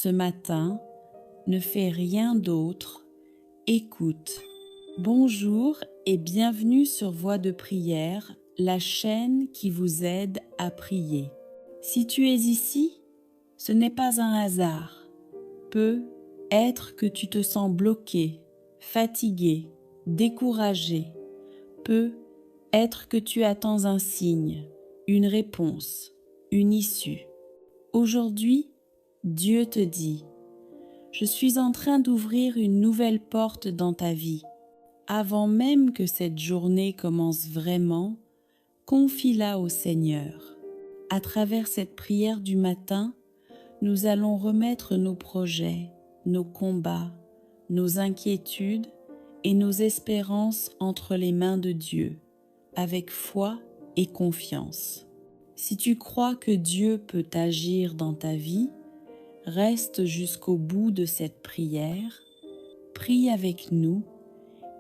ce matin, ne fais rien d'autre, écoute. Bonjour et bienvenue sur Voix de prière, la chaîne qui vous aide à prier. Si tu es ici, ce n'est pas un hasard. Peut être que tu te sens bloqué, fatigué, découragé. Peut être que tu attends un signe, une réponse, une issue. Aujourd'hui, Dieu te dit « Je suis en train d'ouvrir une nouvelle porte dans ta vie. » Avant même que cette journée commence vraiment, confie-la au Seigneur. À travers cette prière du matin, nous allons remettre nos projets, nos combats, nos inquiétudes et nos espérances entre les mains de Dieu, avec foi et confiance. Si tu crois que Dieu peut agir dans ta vie, reste jusqu'au bout de cette prière, prie avec nous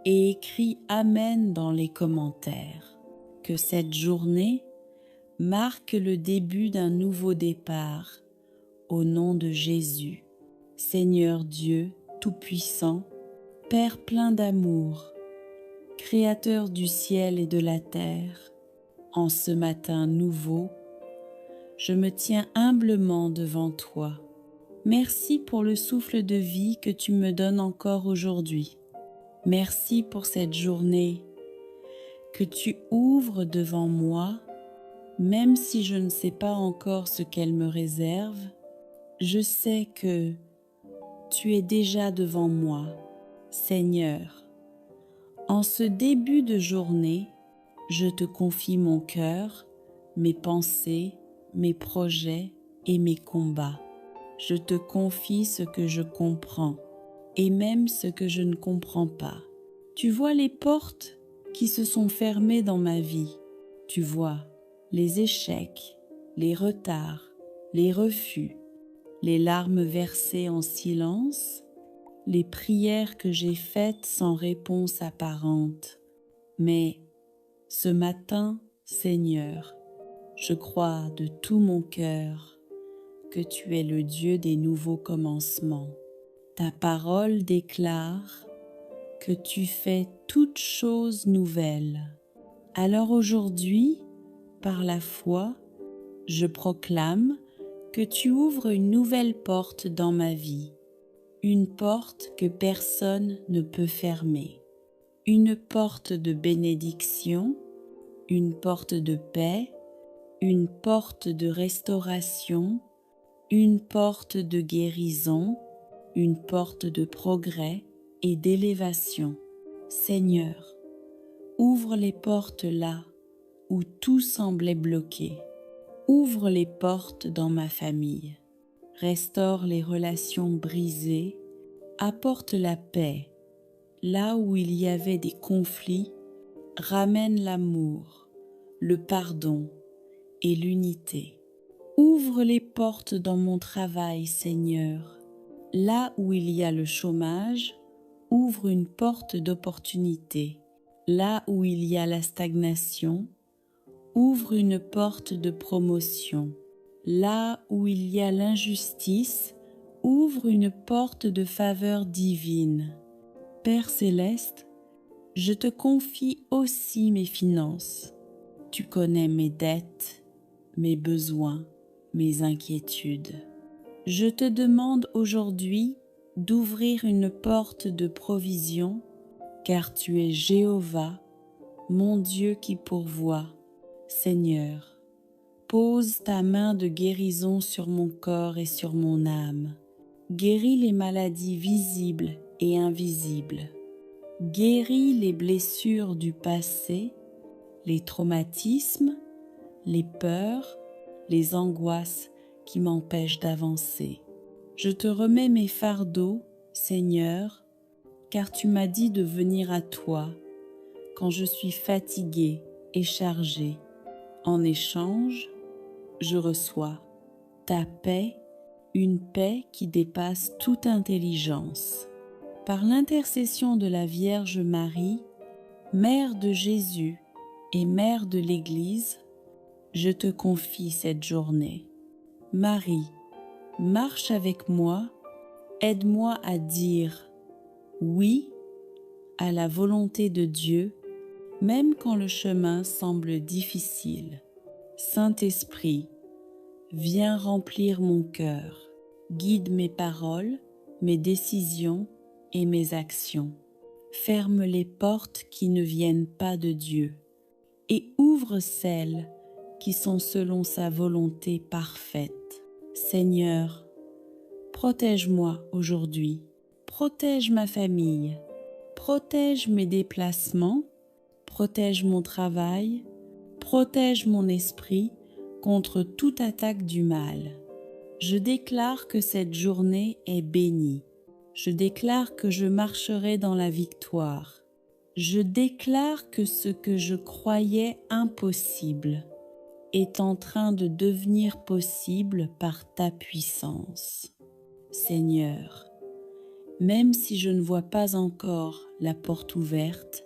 et écris Amen dans les commentaires. Que cette journée marque le début d'un nouveau départ, au nom de Jésus. Seigneur Dieu Tout-Puissant, Père plein d'amour, Créateur du ciel et de la terre, en ce matin nouveau, je me tiens humblement devant toi. Merci pour le souffle de vie que tu me donnes encore aujourd'hui. Merci pour cette journée que tu ouvres devant moi, même si je ne sais pas encore ce qu'elle me réserve. Je sais que tu es déjà devant moi, Seigneur. En ce début de journée, je te confie mon cœur, mes pensées, mes projets et mes combats. Je te confie ce que je comprends et même ce que je ne comprends pas. Tu vois les portes qui se sont fermées dans ma vie. Tu vois les échecs, les retards, les refus, les larmes versées en silence, les prières que j'ai faites sans réponse apparente. Mais ce matin, Seigneur, je crois de tout mon cœur que tu es le Dieu des nouveaux commencements. Ta parole déclare que tu fais toutes choses nouvelles. Alors aujourd'hui, par la foi, je proclame que tu ouvres une nouvelle porte dans ma vie, une porte que personne ne peut fermer, une porte de bénédiction, une porte de paix, une porte de restauration, une porte de guérison, une porte de progrès et d'élévation. Seigneur, ouvre les portes là où tout semblait bloqué. Ouvre les portes dans ma famille. Restaure les relations brisées. Apporte la paix. Là où il y avait des conflits, ramène l'amour, le pardon et l'unité. Ouvre les portes dans mon travail, Seigneur. Là où il y a le chômage, ouvre une porte d'opportunité. Là où il y a la stagnation, ouvre une porte de promotion. Là où il y a l'injustice, ouvre une porte de faveur divine. Père céleste, je te confie aussi mes finances. Tu connais mes dettes, mes besoins, mes inquiétudes. Je te demande aujourd'hui d'ouvrir une porte de provision, car tu es Jéhovah, mon Dieu qui pourvoit. Seigneur, pose ta main de guérison sur mon corps et sur mon âme. Guéris les maladies visibles et invisibles. Guéris les blessures du passé, les traumatismes, les peurs, les angoisses qui m'empêchent d'avancer. Je te remets mes fardeaux, Seigneur, car tu m'as dit de venir à toi quand je suis fatigué et chargé. En échange, je reçois ta paix, une paix qui dépasse toute intelligence. Par l'intercession de la Vierge Marie, Mère de Jésus et Mère de l'Église, je te confie cette journée. Marie, marche avec moi, aide-moi à dire oui à la volonté de Dieu, même quand le chemin semble difficile. Saint-Esprit, viens remplir mon cœur, guide mes paroles, mes décisions et mes actions. Ferme les portes qui ne viennent pas de Dieu et ouvre celles qui sont selon sa volonté parfaite. Seigneur, protège-moi aujourd'hui, protège ma famille, protège mes déplacements, protège mon travail, protège mon esprit contre toute attaque du mal. Je déclare que cette journée est bénie. Je déclare que je marcherai dans la victoire. Je déclare que ce que je croyais impossible est en train de devenir possible par ta puissance. Seigneur, même si je ne vois pas encore la porte ouverte,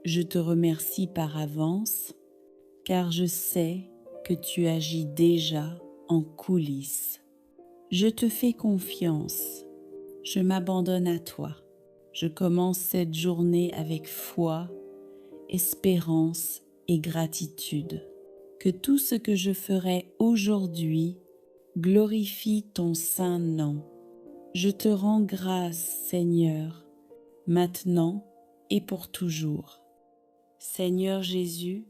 je te remercie par avance, car je sais que tu agis déjà en coulisses. Je te fais confiance, je m'abandonne à toi. Je commence cette journée avec foi, espérance et gratitude. Que tout ce que je ferai aujourd'hui glorifie ton saint nom. Je te rends grâce, Seigneur, maintenant et pour toujours. Seigneur Jésus,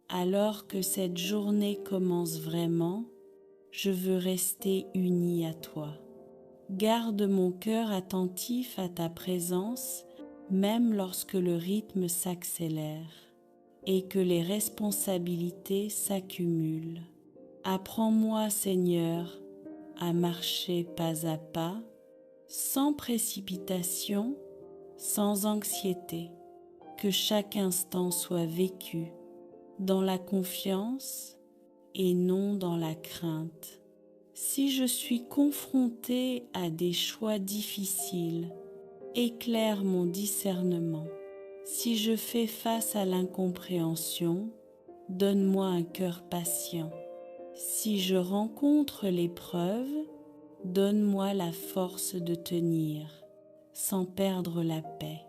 alors que cette journée commence vraiment, je veux rester uni à toi. Garde mon cœur attentif à ta présence, même lorsque le rythme s'accélère et que les responsabilités s'accumulent. Apprends-moi, Seigneur, à marcher pas à pas, sans précipitation, sans anxiété, que chaque instant soit vécu dans la confiance et non dans la crainte. Si je suis confrontée à des choix difficiles, éclaire mon discernement. Si je fais face à l'incompréhension, donne-moi un cœur patient. Si je rencontre l'épreuve, donne-moi la force de tenir, sans perdre la paix.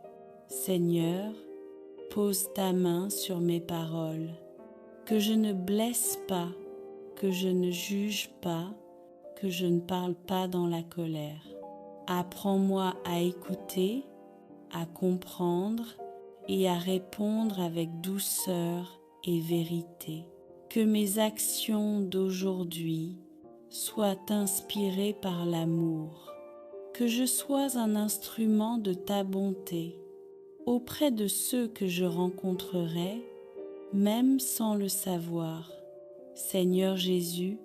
Seigneur, pose ta main sur mes paroles, que je ne blesse pas, que je ne juge pas, que je ne parle pas dans la colère. Apprends-moi à écouter, à comprendre et à répondre avec douceur et vérité. Que mes actions d'aujourd'hui soient inspirées par l'amour, que je sois un instrument de ta bonté auprès de ceux que je rencontrerai, même sans le savoir. Seigneur Jésus,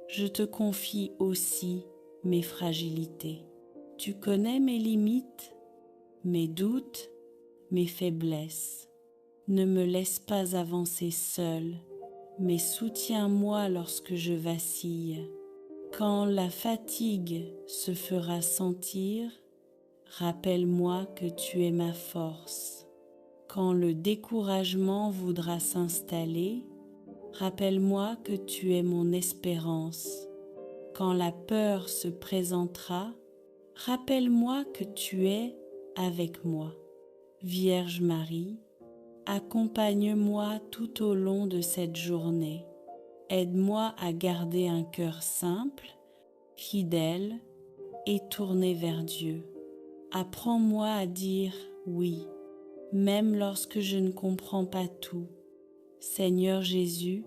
je te confie aussi mes fragilités. Tu connais mes limites, mes doutes, mes faiblesses. Ne me laisse pas avancer seul, mais soutiens-moi lorsque je vacille. Quand la fatigue se fera sentir, rappelle-moi que tu es ma force. Quand le découragement voudra s'installer, rappelle-moi que tu es mon espérance. Quand la peur se présentera, rappelle-moi que tu es avec moi. Vierge Marie, accompagne-moi tout au long de cette journée. Aide-moi à garder un cœur simple, fidèle et tourné vers Dieu. Apprends-moi à dire oui, même lorsque je ne comprends pas tout. Seigneur Jésus,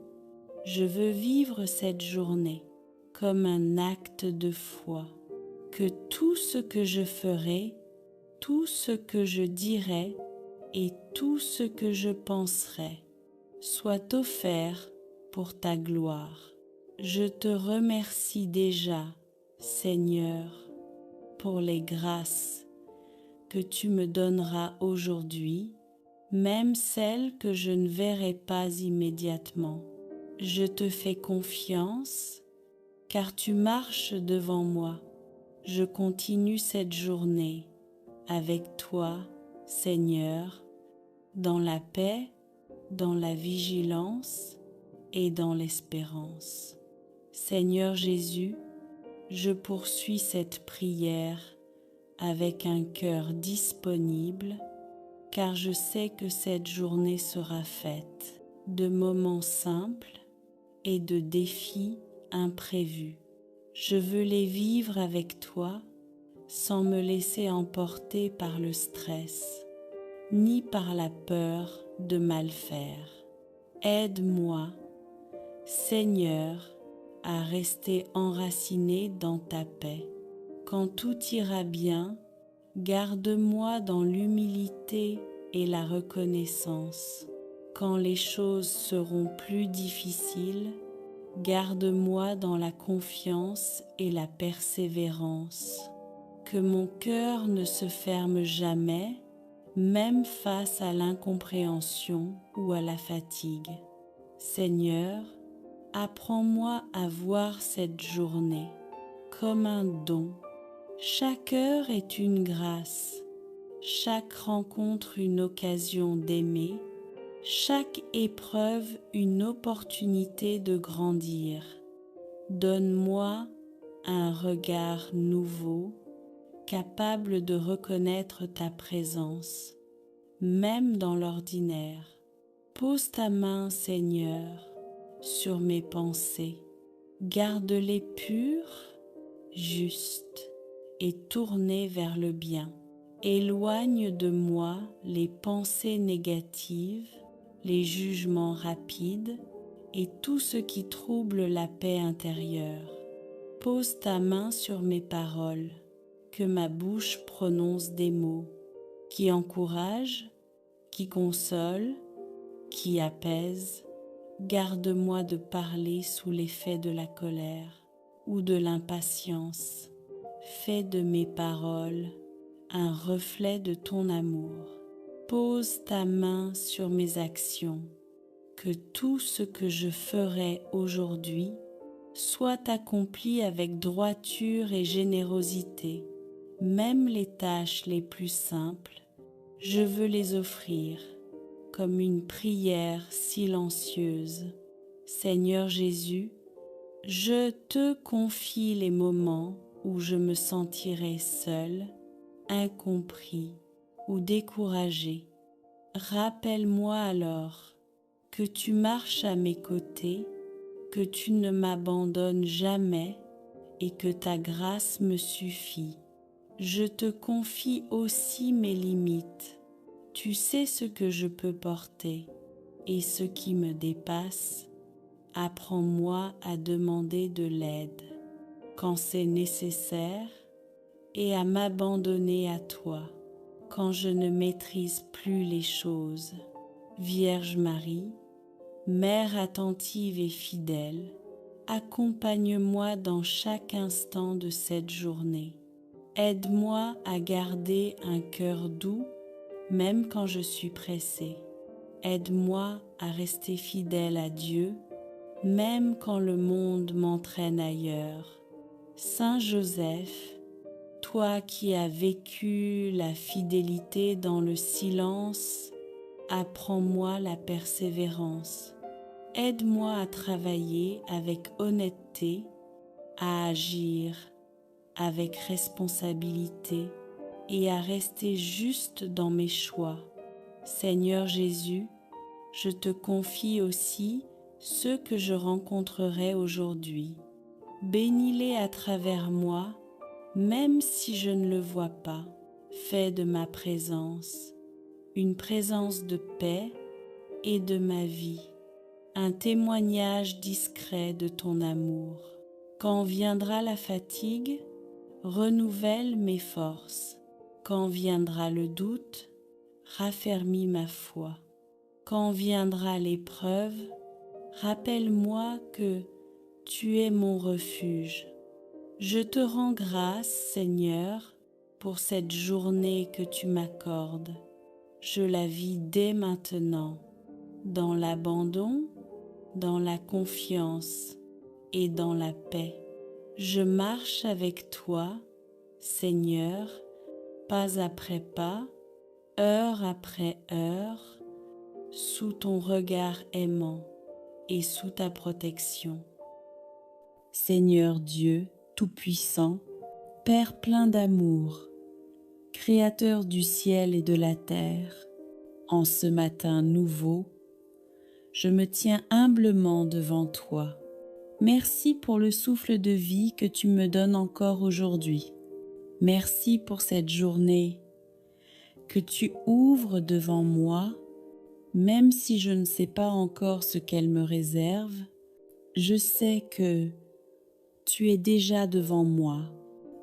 je veux vivre cette journée comme un acte de foi, que tout ce que je ferai, tout ce que je dirai et tout ce que je penserai soit offert pour ta gloire. Je te remercie déjà, Seigneur, pour les grâces que tu me donneras aujourd'hui, même celles que je ne verrai pas immédiatement. Je te fais confiance, car tu marches devant moi. Je continue cette journée avec toi, Seigneur, dans la paix, dans la vigilance et dans l'espérance. Seigneur Jésus, je poursuis cette prière avec un cœur disponible, car je sais que cette journée sera faite de moments simples et de défis imprévus. Je veux les vivre avec toi sans me laisser emporter par le stress, ni par la peur de mal faire. Aide-moi, Seigneur, à rester enraciné dans ta paix. Quand tout ira bien, garde-moi dans l'humilité et la reconnaissance. Quand les choses seront plus difficiles, garde-moi dans la confiance et la persévérance. Que mon cœur ne se ferme jamais, même face à l'incompréhension ou à la fatigue. Seigneur, apprends-moi à voir cette journée comme un don. Chaque heure est une grâce, chaque rencontre une occasion d'aimer, chaque épreuve une opportunité de grandir. Donne-moi un regard nouveau, capable de reconnaître ta présence, même dans l'ordinaire. Pose ta main, Seigneur, sur mes pensées. Garde-les pures, justes et tournées vers le bien. Éloigne de moi les pensées négatives, les jugements rapides et tout ce qui trouble la paix intérieure. Pose ta main sur mes paroles, que ma bouche prononce des mots qui encouragent, qui consolent, qui apaisent. Garde-moi de parler sous l'effet de la colère ou de l'impatience. Fais de mes paroles un reflet de ton amour. Pose ta main sur mes actions, que tout ce que je ferai aujourd'hui soit accompli avec droiture et générosité. Même les tâches les plus simples, je veux les offrir comme une prière silencieuse. Seigneur Jésus, je te confie les moments où je me sentirai seul, incompris ou découragé. Rappelle-moi alors que tu marches à mes côtés, que tu ne m'abandonnes jamais et que ta grâce me suffit. Je te confie aussi mes limites. Tu sais ce que je peux porter et ce qui me dépasse. Apprends-moi à demander de l'aide quand c'est nécessaire et à m'abandonner à toi quand je ne maîtrise plus les choses. Vierge Marie, Mère attentive et fidèle, accompagne-moi dans chaque instant de cette journée. Aide-moi à garder un cœur doux même quand je suis pressée. Aide-moi à rester fidèle à Dieu même quand le monde m'entraîne ailleurs. Saint Joseph, toi qui as vécu la fidélité dans le silence, apprends-moi la persévérance. Aide-moi à travailler avec honnêteté, à agir avec responsabilité et à rester juste dans mes choix. Seigneur Jésus, je te confie aussi ceux que je rencontrerai aujourd'hui. Bénis-les à travers moi, même si je ne le vois pas. Fais de ma présence une présence de paix et de ma vie, un témoignage discret de ton amour. Quand viendra la fatigue, renouvelle mes forces. Quand viendra le doute, raffermis ma foi. Quand viendra l'épreuve, rappelle-moi que tu es mon refuge. Je te rends grâce, Seigneur, pour cette journée que tu m'accordes. Je la vis dès maintenant, dans l'abandon, dans la confiance et dans la paix. Je marche avec toi, Seigneur, pas après pas, heure après heure, sous ton regard aimant et sous ta protection. Seigneur Dieu, Tout-Puissant, Père plein d'amour, Créateur du ciel et de la terre, en ce matin nouveau, je me tiens humblement devant toi. Merci pour le souffle de vie que tu me donnes encore aujourd'hui. Merci pour cette journée que tu ouvres devant moi, même si je ne sais pas encore ce qu'elle me réserve. Je sais que tu es déjà devant moi,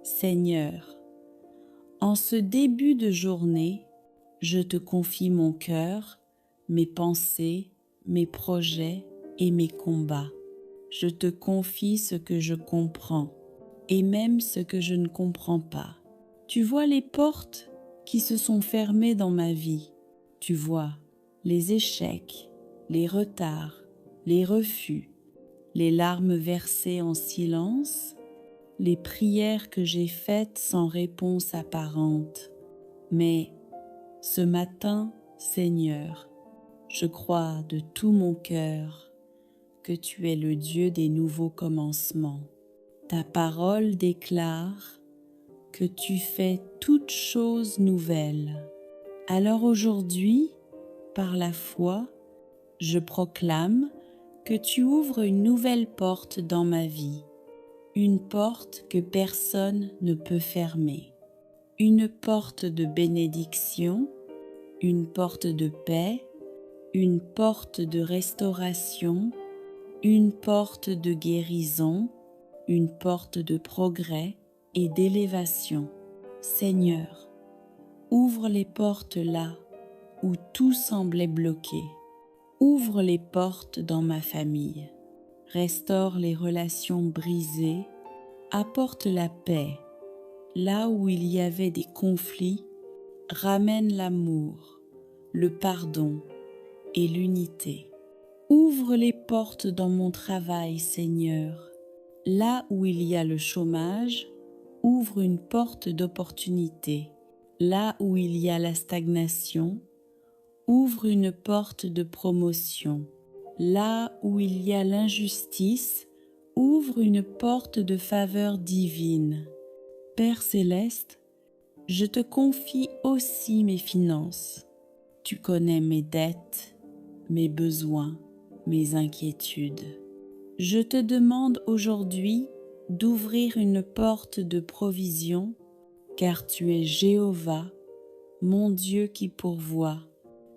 Seigneur. En ce début de journée, je te confie mon cœur, mes pensées, mes projets et mes combats. Je te confie ce que je comprends et même ce que je ne comprends pas. Tu vois les portes qui se sont fermées dans ma vie. Tu vois les échecs, les retards, les refus, les larmes versées en silence, les prières que j'ai faites sans réponse apparente. Mais ce matin, Seigneur, je crois de tout mon cœur que tu es le Dieu des nouveaux commencements. Ta parole déclare que tu fais toutes choses nouvelles. Alors aujourd'hui, par la foi, je proclame que tu ouvres une nouvelle porte dans ma vie, une porte que personne ne peut fermer, une porte de bénédiction, une porte de paix, une porte de restauration, une porte de guérison, une porte de progrès et d'élévation. Seigneur, ouvre les portes là où tout semblait bloqué. Ouvre les portes dans ma famille. Restaure les relations brisées. Apporte la paix. Là où il y avait des conflits, ramène l'amour, le pardon et l'unité. Ouvre les portes dans mon travail, Seigneur. Là où il y a le chômage, ouvre une porte d'opportunité. Là où il y a la stagnation, ouvre une porte de promotion. Là où il y a l'injustice, ouvre une porte de faveur divine. Père céleste, je te confie aussi mes finances. Tu connais mes dettes, mes besoins, mes inquiétudes. Je te demande aujourd'hui d'ouvrir une porte de provision, car tu es Jéhovah, mon Dieu qui pourvoit.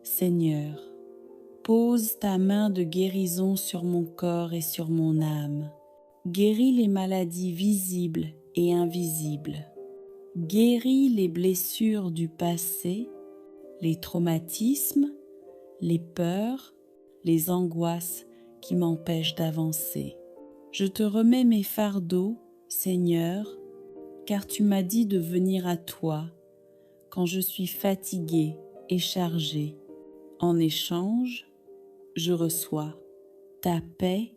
Seigneur, pose ta main de guérison sur mon corps et sur mon âme. Guéris les maladies visibles et invisibles. Guéris les blessures du passé, les traumatismes, les peurs, les angoisses qui m'empêchent d'avancer. Je te remets mes fardeaux, Seigneur, car tu m'as dit de venir à toi quand je suis fatiguée et chargée. En échange, je reçois ta paix,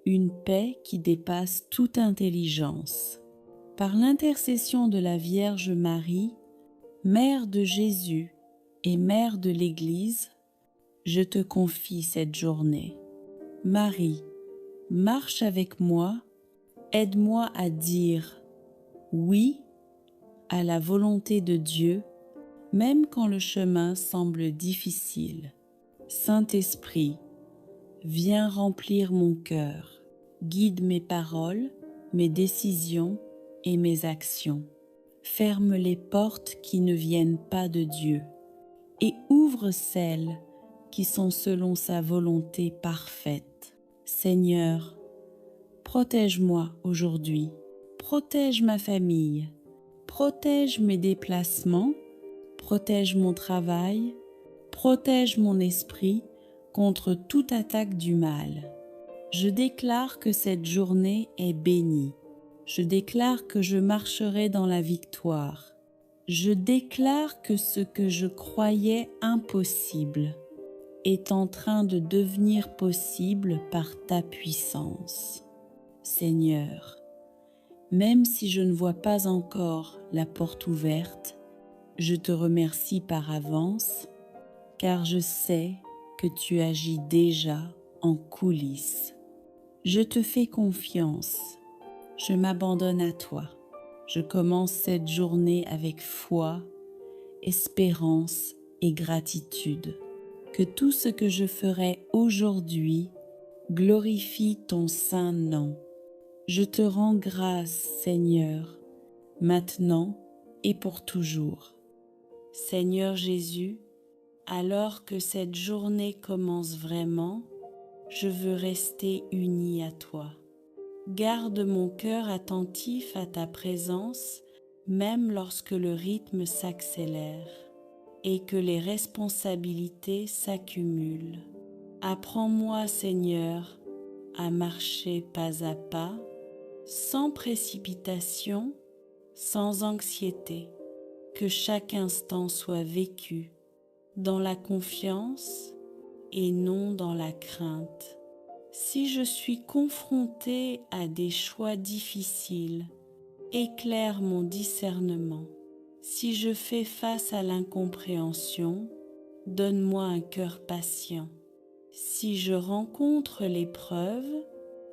une paix qui dépasse toute intelligence. Par l'intercession de la Vierge Marie, Mère de Jésus et Mère de l'Église, je te confie cette journée. Marie, marche avec moi, aide-moi à dire oui à la volonté de Dieu, même quand le chemin semble difficile. Saint-Esprit, viens remplir mon cœur, guide mes paroles, mes décisions et mes actions. Ferme les portes qui ne viennent pas de Dieu et ouvre celles qui sont selon sa volonté parfaite. Seigneur, protège-moi aujourd'hui, protège ma famille, protège mes déplacements, protège mon travail, protège mon esprit contre toute attaque du mal. Je déclare que cette journée est bénie. Je déclare que je marcherai dans la victoire. Je déclare que ce que je croyais impossible est en train de devenir possible par ta puissance. Seigneur, même si je ne vois pas encore la porte ouverte, je te remercie par avance, car je sais que tu agis déjà en coulisses. Je te fais confiance Je m'abandonne à toi. Je commence cette journée avec foi, espérance et gratitude. Que tout ce que je ferai aujourd'hui glorifie ton saint nom. Je te rends grâce, Seigneur, maintenant et pour toujours. Seigneur Jésus, alors que cette journée commence vraiment, je veux rester uni à toi. Garde mon cœur attentif à ta présence, même lorsque le rythme s'accélère et que les responsabilités s'accumulent. Apprends-moi, Seigneur, à marcher pas à pas, sans précipitation, sans anxiété, que chaque instant soit vécu dans la confiance et non dans la crainte. Si je suis confrontée à des choix difficiles, éclaire mon discernement. Si je fais face à l'incompréhension, donne-moi un cœur patient. Si je rencontre l'épreuve,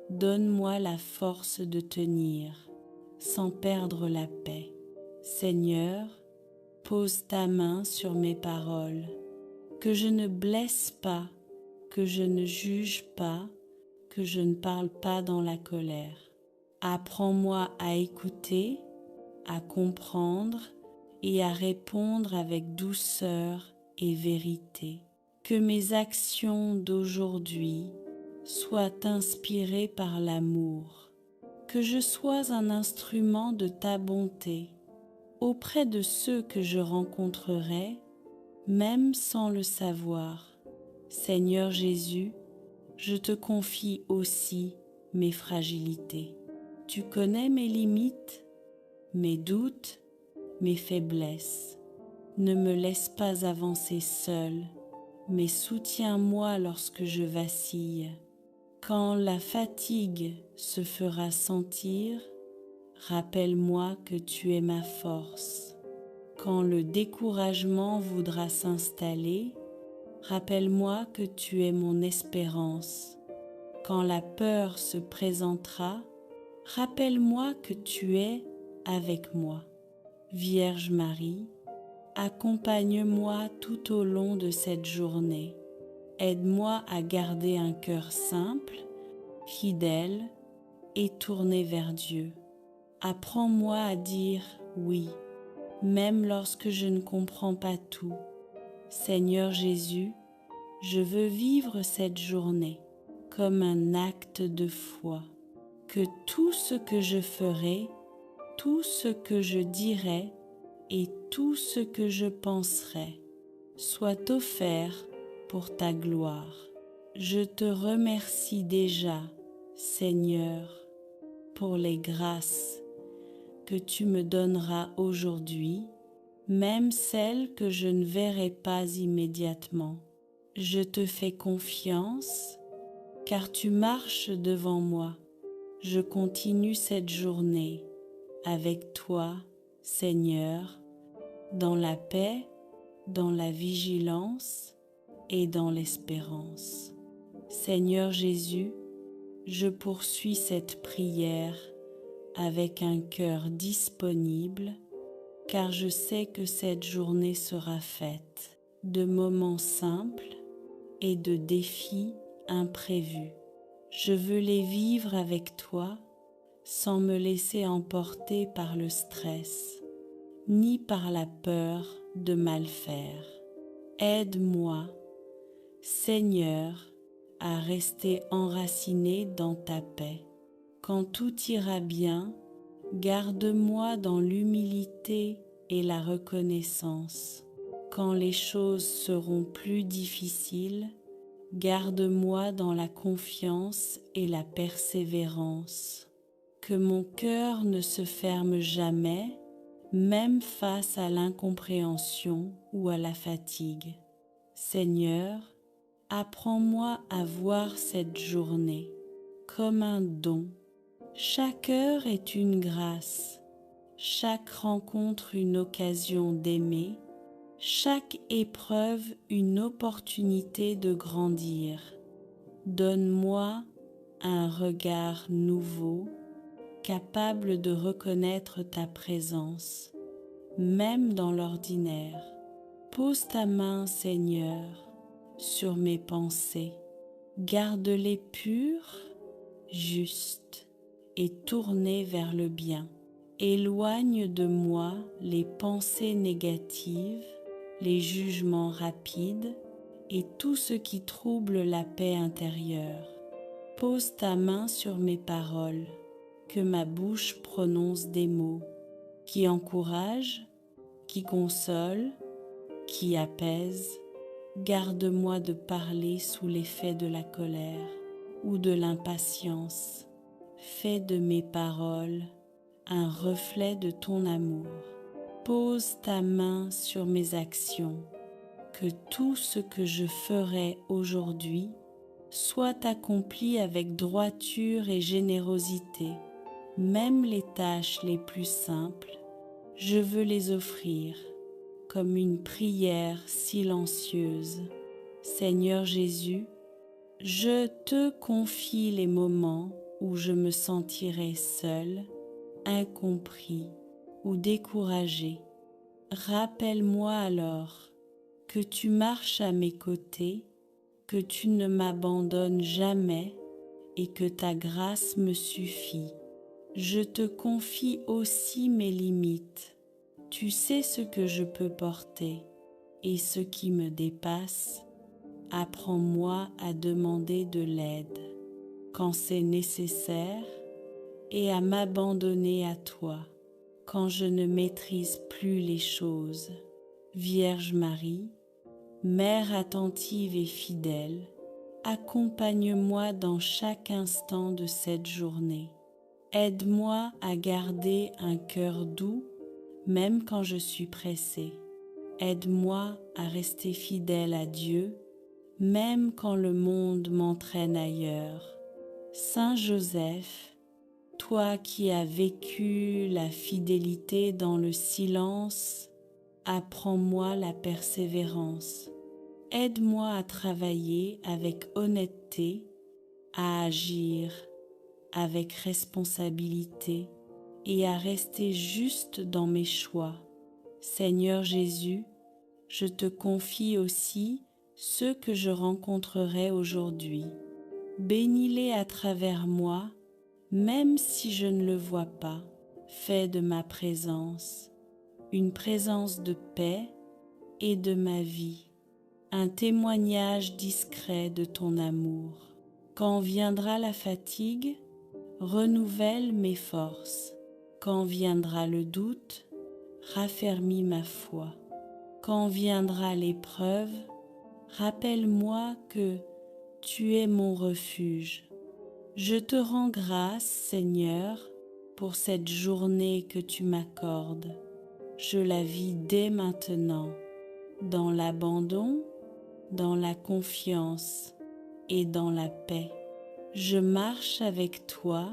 donne-moi la force de tenir, sans perdre la paix. Seigneur, pose ta main sur mes paroles, que je ne blesse pas, que je ne juge pas, que je ne parle pas dans la colère. Apprends-moi à écouter, à comprendre et à répondre avec douceur et vérité. Que mes actions d'aujourd'hui soient inspirées par l'amour, que je sois un instrument de ta bonté auprès de ceux que je rencontrerai, même sans le savoir. Seigneur Jésus, je te confie aussi mes fragilités. Tu connais mes limites, mes doutes, mes faiblesses. Ne me laisse pas avancer seul, mais soutiens-moi lorsque je vacille. Quand la fatigue se fera sentir, rappelle-moi que tu es ma force. Quand le découragement voudra s'installer, rappelle-moi que tu es mon espérance. Quand la peur se présentera, rappelle-moi que tu es avec moi. Vierge Marie, accompagne-moi tout au long de cette journée. Aide-moi à garder un cœur simple, fidèle et tourné vers Dieu. Apprends-moi à dire oui, même lorsque je ne comprends pas tout. Seigneur Jésus, je veux vivre cette journée comme un acte de foi. Que tout ce que je ferai, tout ce que je dirai et tout ce que je penserai soit offert pour ta gloire. Je te remercie déjà, Seigneur, pour les grâces que tu me donneras aujourd'hui, même celles que je ne verrai pas immédiatement. Je te fais confiance, car tu marches devant moi. Je continue cette journée avec toi, Seigneur, dans la paix, dans la vigilance et dans l'espérance. Seigneur Jésus, je poursuis cette prière avec un cœur disponible, car je sais que cette journée sera faite de moments simples et de défis imprévus. Je veux les vivre avec toi sans me laisser emporter par le stress, ni par la peur de mal faire. Aide-moi, Seigneur, à rester enraciné dans ta paix. Quand tout ira bien, garde-moi dans l'humilité et la reconnaissance. Quand les choses seront plus difficiles, garde-moi dans la confiance et la persévérance. Que mon cœur ne se ferme jamais, même face à l'incompréhension ou à la fatigue. Seigneur, apprends-moi à voir cette journée comme un don. Chaque heure est une grâce, chaque rencontre une occasion d'aimer, chaque épreuve une opportunité de grandir. Donne-moi un regard nouveau, capable de reconnaître ta présence, même dans l'ordinaire. Pose ta main, Seigneur, sur mes pensées. Garde-les pures, justes et tournées vers le bien. Éloigne de moi les pensées négatives, les jugements rapides et tout ce qui trouble la paix intérieure. Pose ta main sur mes paroles, que ma bouche prononce des mots qui encouragent, qui consolent, qui apaisent. Garde-moi de parler sous l'effet de la colère ou de l'impatience. Fais de mes paroles un reflet de ton amour. Pose ta main sur mes actions, que tout ce que je ferai aujourd'hui soit accompli avec droiture et générosité. Même les tâches les plus simples, je veux les offrir comme une prière silencieuse. Seigneur Jésus, je te confie les moments où je me sentirai seul, incompris ou découragé. Rappelle-moi alors que tu marches à mes côtés, que tu ne m'abandonnes jamais et que ta grâce me suffit. Je te confie aussi mes limites. Tu sais ce que je peux porter et ce qui me dépasse. Apprends-moi à demander de l'aide quand c'est nécessaire et à m'abandonner à toi quand je ne maîtrise plus les choses. Vierge Marie, Mère attentive et fidèle, accompagne-moi dans chaque instant de cette journée. Aide-moi à garder un cœur doux même quand je suis pressée. Aide-moi à rester fidèle à Dieu, même quand le monde m'entraîne ailleurs. Saint Joseph, toi qui as vécu la fidélité dans le silence, apprends-moi la persévérance. Aide-moi à travailler avec honnêteté, à agir avec responsabilité et à rester juste dans mes choix. Seigneur Jésus, je te confie aussi ceux que je rencontrerai aujourd'hui. Bénis-les à travers moi, même si je ne le vois pas. Fais de ma présence une présence de paix et de ma vie, un témoignage discret de ton amour. Quand viendra la fatigue, renouvelle mes forces. Quand viendra le doute, raffermis ma foi. Quand viendra l'épreuve, rappelle-moi que tu es mon refuge. Je te rends grâce, Seigneur, pour cette journée que tu m'accordes. Je la vis dès maintenant, dans l'abandon, dans la confiance et dans la paix. Je marche avec toi,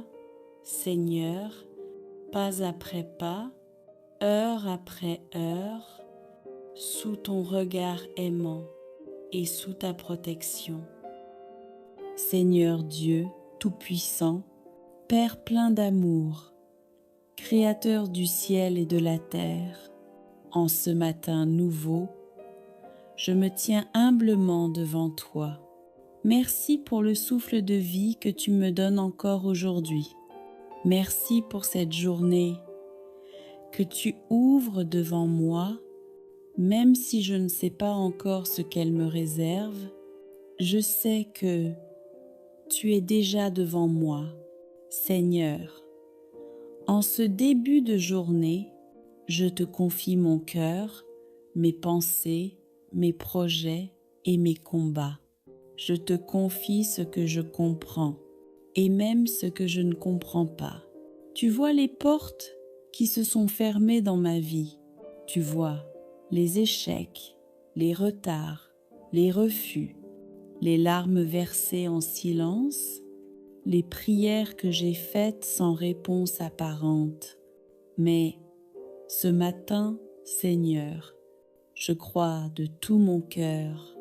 Seigneur, pas après pas, heure après heure, sous ton regard aimant et sous ta protection. Seigneur Dieu Tout-Puissant, Père plein d'amour, Créateur du ciel et de la terre, en ce matin nouveau, je me tiens humblement devant toi. Merci pour le souffle de vie que tu me donnes encore aujourd'hui. Merci pour cette journée que tu ouvres devant moi, même si je ne sais pas encore ce qu'elle me réserve. Je sais que tu es déjà devant moi, Seigneur. En ce début de journée, je te confie mon cœur, mes pensées, mes projets et mes combats. Je te confie ce que je comprends et même ce que je ne comprends pas. Tu vois les portes qui se sont fermées dans ma vie. Tu vois les échecs, les retards, les refus, les larmes versées en silence, les prières que j'ai faites sans réponse apparente. Mais ce matin, Seigneur, je crois de tout mon cœur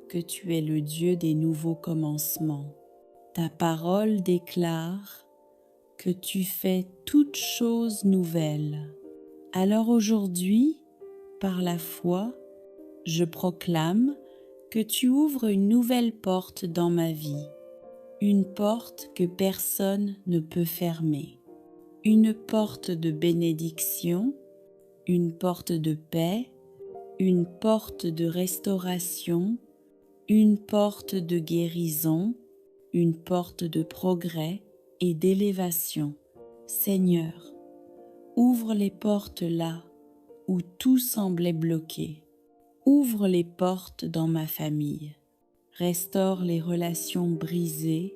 que tu es le Dieu des nouveaux commencements. Ta parole déclare: que tu fais toutes choses nouvelles. Alors aujourd'hui, par la foi, je proclame que tu ouvres une nouvelle porte dans ma vie, une porte que personne ne peut fermer, une porte de bénédiction, une porte de paix, une porte de restauration, une porte de guérison, une porte de progrès et d'élévation. Seigneur, ouvre les portes là où tout semblait bloqué. Ouvre les portes dans ma famille. Restaure les relations brisées.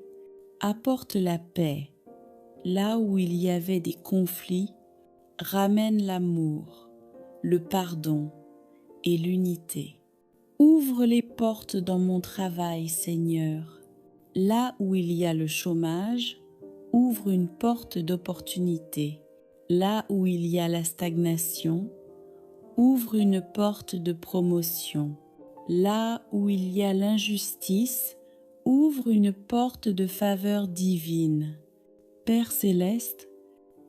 Apporte la paix. Là où il y avait des conflits, ramène l'amour, le pardon et l'unité. Ouvre les portes dans mon travail, Seigneur. Là où il y a le chômage, ouvre une porte d'opportunité. Là où il y a la stagnation, ouvre une porte de promotion. Là où il y a l'injustice, ouvre une porte de faveur divine. Père céleste,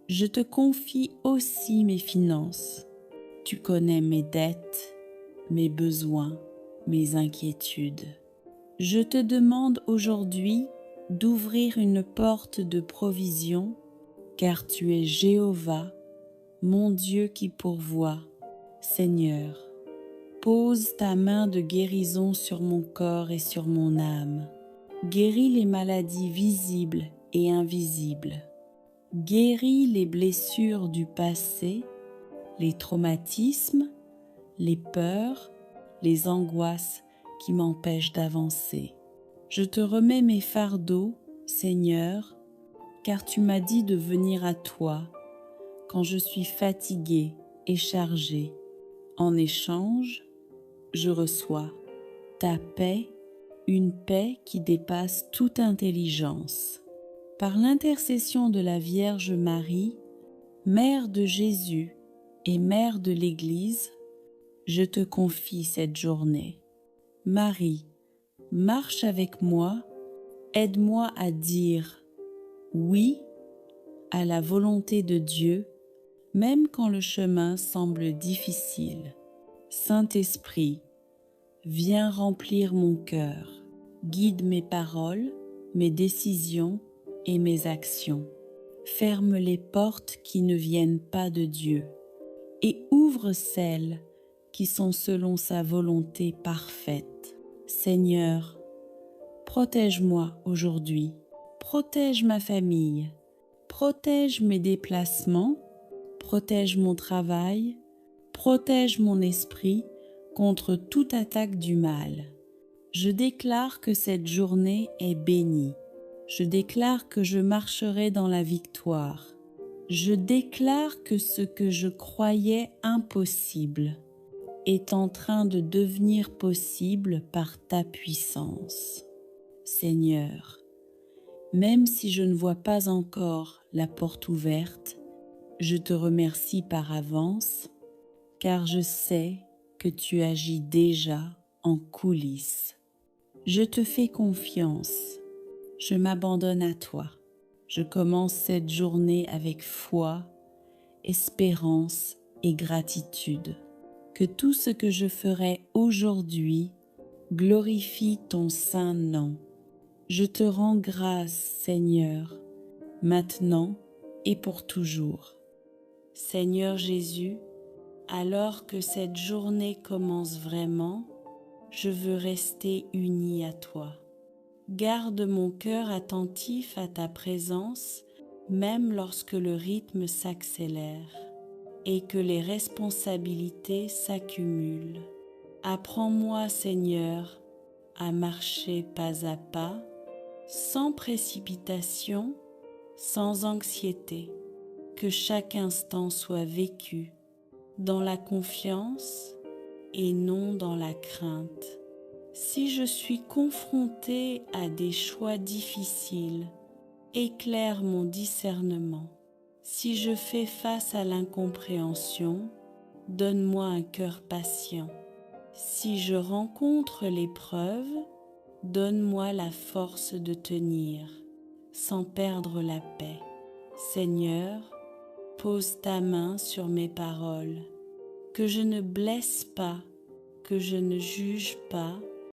je te confie aussi mes finances. Tu connais mes dettes, mes besoins, mes inquiétudes. Je te demande aujourd'hui d'ouvrir une porte de provision, car tu es Jéhovah, mon Dieu qui pourvoit. Seigneur, pose ta main de guérison sur mon corps et sur mon âme. Guéris les maladies visibles et invisibles. Guéris les blessures du passé, les traumatismes, les peurs, les angoisses qui m'empêchent d'avancer. Je te remets mes fardeaux, Seigneur, car tu m'as dit de venir à toi quand je suis fatiguée et chargée. En échange, je reçois ta paix, une paix qui dépasse toute intelligence. Par l'intercession de la Vierge Marie, Mère de Jésus et Mère de l'Église, je te confie cette journée. Marie, marche avec moi, aide-moi à dire oui à la volonté de Dieu, même quand le chemin semble difficile. Saint-Esprit, viens remplir mon cœur, guide mes paroles, mes décisions et mes actions. Ferme les portes qui ne viennent pas de Dieu et ouvre celles qui sont selon sa volonté parfaite. Seigneur, protège-moi aujourd'hui, protège ma famille, protège mes déplacements, protège mon travail, protège mon esprit contre toute attaque du mal. Je déclare que cette journée est bénie. Je déclare que je marcherai dans la victoire. Je déclare que ce que je croyais impossible est en train de devenir possible par ta puissance. Seigneur, même si je ne vois pas encore la porte ouverte, je te remercie par avance, car je sais que tu agis déjà en coulisses. Je te fais confiance, je m'abandonne à toi. Je commence cette journée avec foi, espérance et gratitude. Que tout ce que je ferai aujourd'hui glorifie ton saint nom. Je te rends grâce, Seigneur, maintenant et pour toujours. Seigneur Jésus, alors que cette journée commence vraiment, je veux rester unie à toi. Garde mon cœur attentif à ta présence, même lorsque le rythme s'accélère et que les responsabilités s'accumulent. Apprends-moi, Seigneur, à marcher pas à pas, sans précipitation, sans anxiété, que chaque instant soit vécu dans la confiance et non dans la crainte. Si je suis confrontée à des choix difficiles, éclaire mon discernement. Si je fais face à l'incompréhension, donne-moi un cœur patient. Si je rencontre l'épreuve, donne-moi la force de tenir, sans perdre la paix. Seigneur, pose ta main sur mes paroles, que je ne blesse pas, que je ne juge pas,